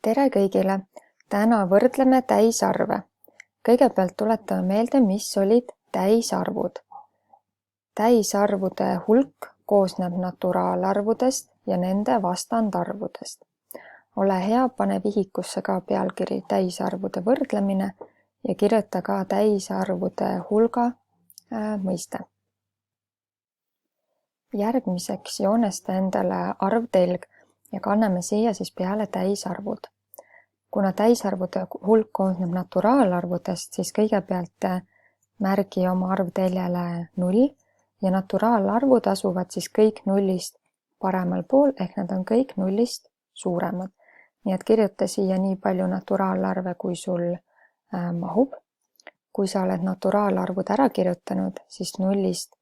Tere kõigile! Täna võrdleme täisarve. Kõigepealt tuletame meelde, mis olid täisarvud. Täisarvude hulk koosneb naturaalarvudest ja nende vastandarvudest. Ole hea, pane vihikusse ka pealkiri täisarvude võrdlemine ja kirjuta ka täisarvude hulga mõiste. Järgmiseks joonesta endale arvtelg ja kanname siia siis peale täisarvud. Kuna täisarvude hulk koosneb naturaalarvudest, siis kõigepealt märgi oma arvteljele 0 ja naturaalarvud asuvad siis kõik nullist paremal pool, ehk nad on kõik nullist suuremad. Nii et kirjuta siia nii palju naturaalarve, kui sul mahub. Kui sa oled naturaalarvud ära kirjutanud, siis nullist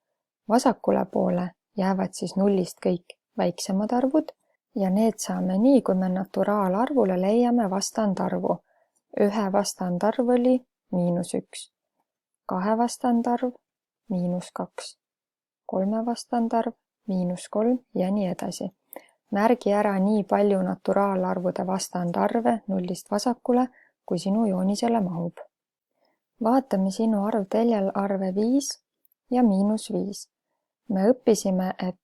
vasakule poole jäävad siis nullist kõik väiksemad arvud ja need saame nii, kui me naturaalarvule leiame vastandarvu. 1 vastandarv oli -1, 2 vastandarv -2, 3 vastandarv -3 ja nii edasi. Märgi ära nii palju naturaalarvude vastandarve nullist vasakule, kui sinu joonisele mahub. Vaatame sinu arvteljel arve 5 ja -5. Me õppisime, et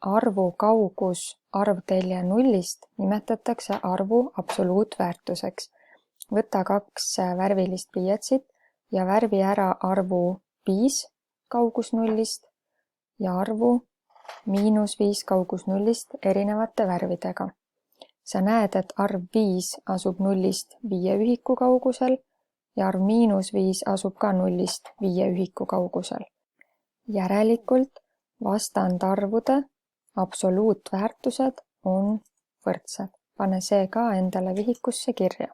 arvu kaugus arvtelje nullist nimetatakse arvu absoluutväärtuseks. Võta 2 värvilist pliiatsit ja värvi ära arvu 5 kaugus nullist ja arvu -5 kaugus nullist erinevate värvidega. Sa näed, et arv 5 asub nullist 5 ühiku kaugusel ja arv -5 asub ka nullist 5 ühiku kaugusel. Järelikult vastandarvude absoluutväärtused on võrdsed. Pane see ka endale vihikusse kirja.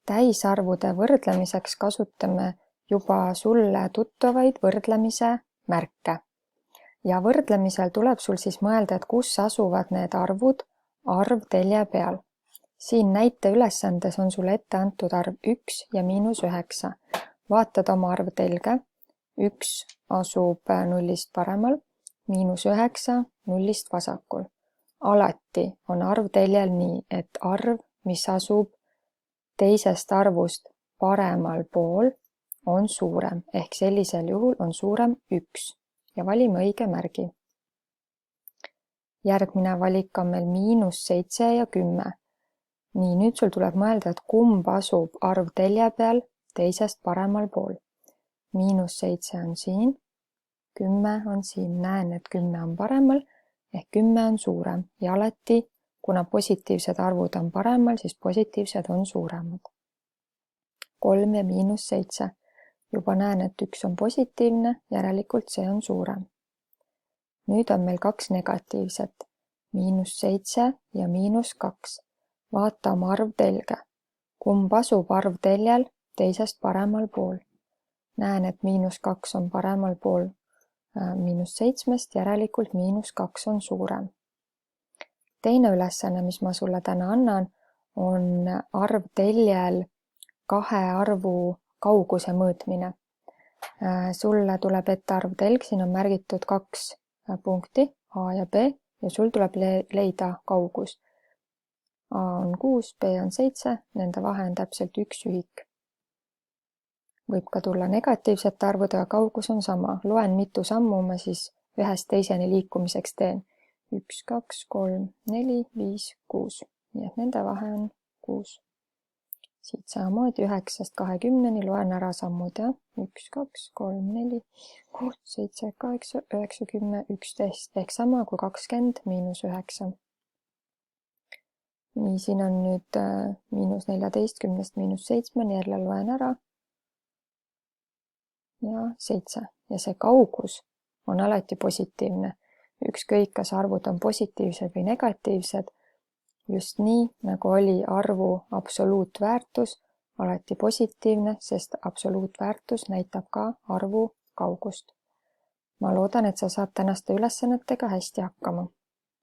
Täisarvude võrdlemiseks kasutame juba sulle tuttavaid võrdlemise märke. Ja võrdlemisel tuleb sul siis mõelda, et kus asuvad need arvud arvtelje peal. Siin näiteülesandes on sulle ette antud arv 1 ja -9. Vaatad oma arvtelge. 1 asub nullist paremal, -9 nullist vasakul. Alati on arvteljel nii, et arv, mis asub teisest arvust paremal pool, on suurem, ehk sellisel juhul on suurem 1 ja valime õige märgi. Järgmine valik on meil -7 ja 10. Nii, nüüd sul tuleb mõelda, et kumb asub arvtelje peal teisest paremal pool. -7 on siin, 10 on siin. Näen, et 10 on paremal, ehk 10 on suurem ja alati, kuna positiivsed arvud on paremal, siis positiivsed on suuremad. 3 ja -7. Juba näen, et 1 on positiivne, järelikult see on suurem. Nüüd on meil 2 negatiivset, -7 ja -2. Vaata oma arvtelge. Kumb asub arvteljel teisest paremal pool? Näen, et -2 on paremal pool -7, järelikult -2 on suurem. Teine ülesanne, mis ma sulle täna annan, on arvteljel 2 arvu kauguse mõõtmine. Sulle tuleb ette arvtelg, siin on märgitud 2 punkti, A ja B, ja sul tuleb leida kaugus. A on 6, B on 7, nende vahe on täpselt 1 ühik. Võib ka tulla negatiivsete arvudega, kaugus on sama. Loen, mitu sammu ma siis ühest teiseni liikumiseks teen. 1, 2, 3, 4, 5, 6. Nii et nende vahe on 6. Siit samamoodi 9-st 20-ni loen ära sammud, ja 1, 2, 3, 4, 6, 7, 8, 9, 10, 11 ehk sama kui 20 -9. Nii, siin on nüüd -14-st -7-ni, jälle loen ära. Ja 7. Ja see kaugus on alati positiivne. Ükskõik, kas arvud on positiivsed või negatiivsed, just nii, nagu oli arvu absoluutväärtus, alati positiivne, sest absoluutväärtus näitab ka arvu kaugust. Ma loodan, et sa saad tänaste ülesannetega hästi hakkama.